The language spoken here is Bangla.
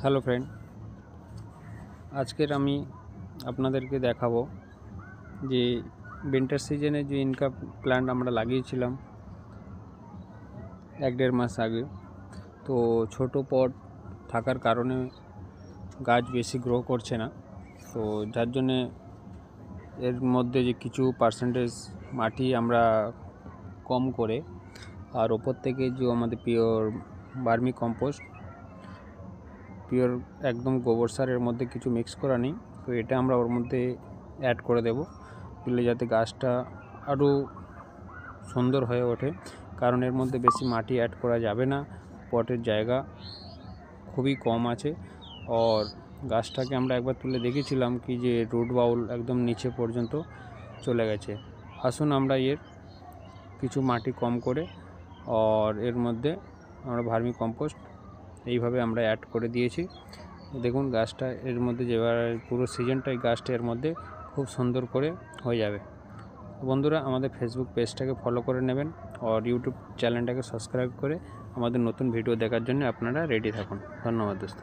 হ্যালো ফ্রেন্ড, আজকের আমি আপনাদেরকে দেখাবো যে উইন্টার সিজনে যে ইনকা প্ল্যান্ট আমরা লাগিয়েছিলাম 1-1.5 মাস আগে। তো ছোট পট থাকার কারণে গাছ বেশি গ্রো করছে না, তো যার জন্যে এর মধ্যে যে কিছু পার্সেন্টেজ মাটি আমরা কম করে আর ওপর থেকে যে আমাদের পিওর ভার্মি কম্পোস্ট, পিওর একদম গোবর সারের মধ্যে কিছু মিক্স করা নেই, তো এটা আমরা ওর মধ্যে অ্যাড করে দেব, দিলে যাতে গাছটা আরও সুন্দর হয়ে ওঠে। কারণ এর মধ্যে বেশি মাটি অ্যাড করা যাবে না, পটের জায়গা খুবই কম আছে। আর গাছটাকে আমরা একবার তুলে দেখেছিলাম কি যে রুট বাউল একদম নিচে পর্যন্ত চলে গেছে। আসুন আমরা এর কিছু মাটি কম করে আর এর মধ্যে আমরা ভার্মি কম্পোস্ট এইভাবে আমরা অ্যাড করে দিয়েছি। দেখুন গাছটা এর মধ্যে যেভাবে পুরো সিজনটাই গাছটা এর মধ্যে খুব সুন্দর করে হয়ে যাবে। বন্ধুরা, আমাদের ফেসবুক পেজটাকে ফলো করে নেবেন আর ইউটিউব চ্যানেলটাকে সাবস্ক্রাইব করে আমাদের নতুন ভিডিও দেখার জন্য আপনারা রেডি থাকুন। ধন্যবাদ দোস্ত।